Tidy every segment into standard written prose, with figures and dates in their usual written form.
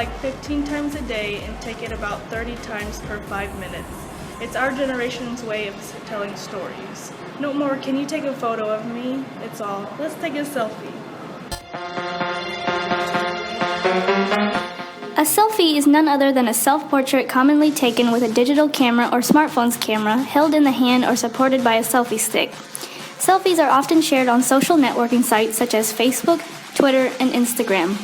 like 15 times a day and take it about 30 times per 5 minutes. It's our generation's way of telling stories. No more, can you take a photo of me? It's all, let's take a selfie. A selfie is none other than a self-portrait commonly taken with a digital camera or smartphone's camera held in the hand or supported by a selfie stick. Selfies are often shared on social networking sites such as Facebook, Twitter, and Instagram.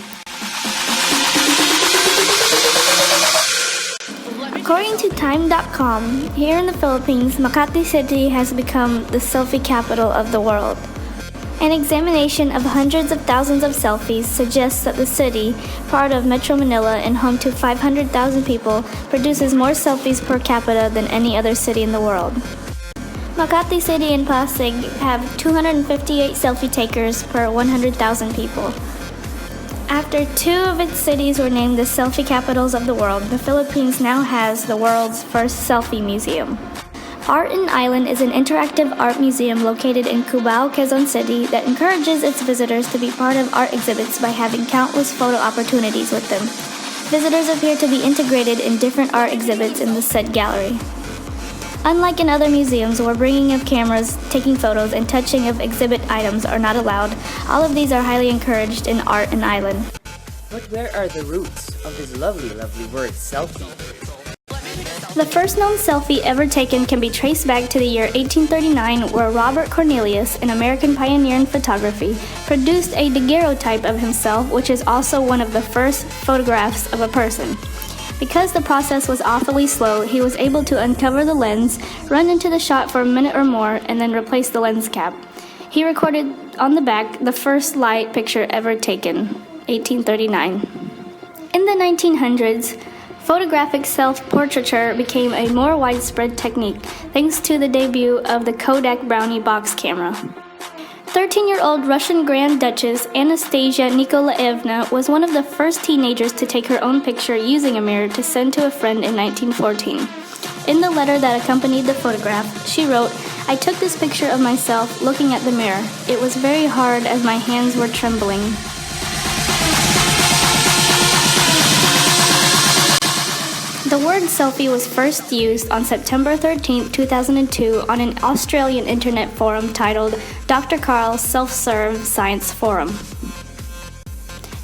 According to Time.com, here in the Philippines, Makati City has become the selfie capital of the world. An examination of hundreds of thousands of selfies suggests that the city, part of Metro Manila and home to 500,000 people, produces more selfies per capita than any other city in the world. Makati City and Pasig have 258 selfie takers per 100,000 people. After two of its cities were named the selfie capitals of the world, the Philippines now has the world's first selfie museum. Art and Island is an interactive art museum located in Cubao, Quezon City that encourages its visitors to be part of art exhibits by having countless photo opportunities with them. Visitors appear to be integrated in different art exhibits in the said gallery. Unlike in other museums where bringing of cameras, taking photos, and touching of exhibit items are not allowed, all of these are highly encouraged in Art and Island. But where are the roots of this lovely word selfie? The first known selfie ever taken can be traced back to the year 1839, where Robert Cornelius, an American pioneer in photography, produced a daguerreotype of himself, which is also one of the first photographs of a person. Because the process was awfully slow, he was able to uncover the lens, run into the shot for a minute or more, and then replace the lens cap. He recorded on the back the first light picture ever taken, 1839. In the 1900s, photographic self-portraiture became a more widespread technique thanks to the debut of the Kodak Brownie box camera. 13-year-old Russian Grand Duchess Anastasia Nikolaevna was one of the first teenagers to take her own picture using a mirror to send to a friend in 1914. In the letter that accompanied the photograph, she wrote, "I took this picture of myself looking at the mirror. It was very hard as my hands were trembling." The word selfie was first used on September 13, 2002 on an Australian internet forum titled Dr. Carl's Self-Serve Science Forum.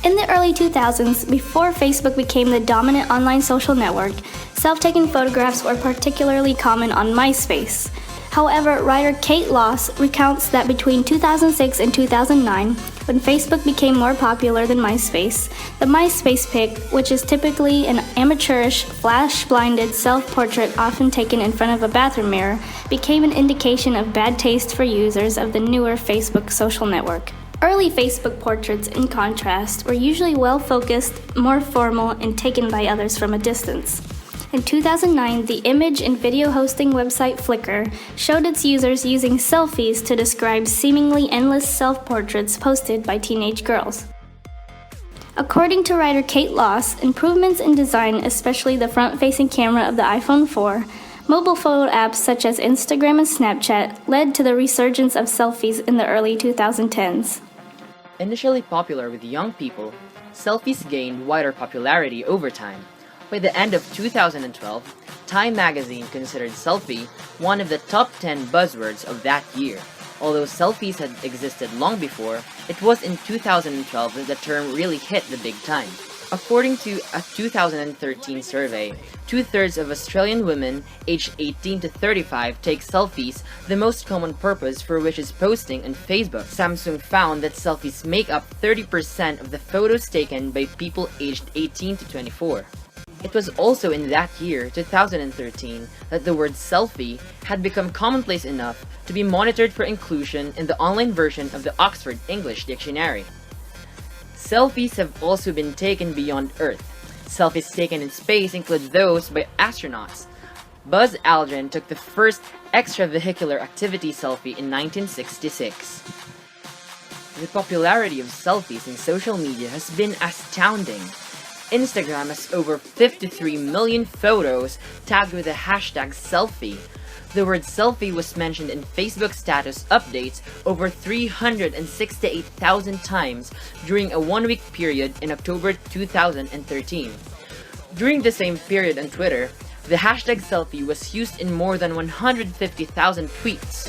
In the early 2000s, before Facebook became the dominant online social network, self-taken photographs were particularly common on MySpace. However, writer Kate Loss recounts that between 2006 and 2009, when Facebook became more popular than MySpace, the MySpace pic, which is typically an amateurish, flash-blinded self-portrait often taken in front of a bathroom mirror, became an indication of bad taste for users of the newer Facebook social network. Early Facebook portraits, in contrast, were usually well-focused, more formal, and taken by others from a distance. In 2009, the image and video hosting website Flickr showed its users using selfies to describe seemingly endless self-portraits posted by teenage girls. According to writer Kate Loss, improvements in design, especially the front-facing camera of the iPhone 4, mobile photo apps such as Instagram and Snapchat led to the resurgence of selfies in the early 2010s. Initially popular with young people, selfies gained wider popularity over time. By the end of 2012, Time magazine considered selfie one of the top 10 buzzwords of that year. Although selfies had existed long before, it was in 2012 that the term really hit the big time. According to a 2013 survey, 2/3 of Australian women aged 18 to 35 take selfies, the most common purpose for which is posting on Facebook. Samsung found that selfies make up 30% of the photos taken by people aged 18 to 24. It was also in that year, 2013, that the word selfie had become commonplace enough to be monitored for inclusion in the online version of the Oxford English Dictionary. Selfies have also been taken beyond Earth. Selfies taken in space include those by astronauts. Buzz Aldrin took the first extravehicular activity selfie in 1966. The popularity of selfies in social media has been astounding. Instagram has over 53 million photos tagged with the hashtag selfie. The word selfie was mentioned in Facebook status updates over 368,000 times during a one-week period in October 2013. During the same period on Twitter, the hashtag selfie was used in more than 150,000 tweets.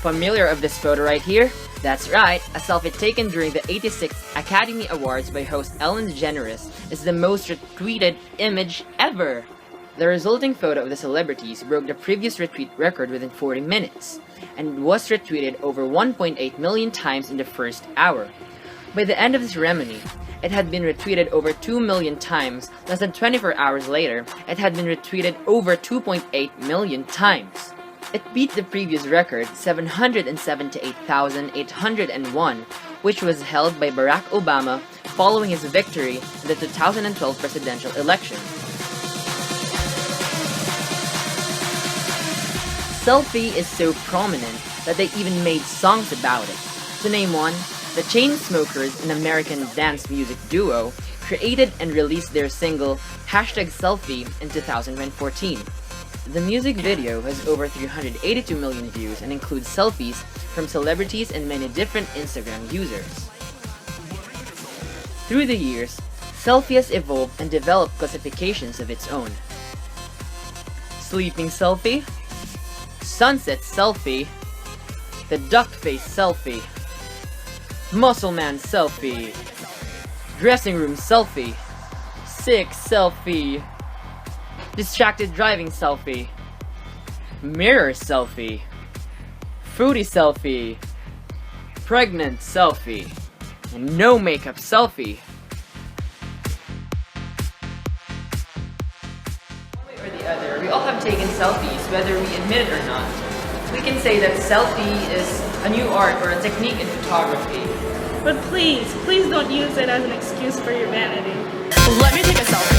Familiar of this photo right here? That's right, a selfie taken during the 86th Academy Awards by host Ellen DeGeneres is the most retweeted image ever! The resulting photo of the celebrities broke the previous retweet record within 40 minutes, and was retweeted over 1.8 million times in the first hour. By the end of the ceremony, it had been retweeted over 2 million times. Less than 24 hours later, it had been retweeted over 2.8 million times. It beat the previous record, 778,801, which was held by Barack Obama following his victory in the 2012 presidential election. Selfie is so prominent that they even made songs about it. To name one, the Chainsmokers, an American dance music duo, created and released their single #Selfie in 2014. The music video has over 382 million views and includes selfies from celebrities and many different Instagram users. Through the years, Selfie has evolved and developed classifications of its own. Sleeping selfie, sunset selfie, the duck face selfie, muscle man selfie, dressing room selfie, sick selfie, distracted driving selfie, mirror selfie, fruity selfie, pregnant selfie, and no makeup selfie. One way or the other, we all have taken selfies, whether we admit it or not. We can say that selfie is a new art or a technique in photography. But please don't use it as an excuse for your vanity. Let me take a selfie.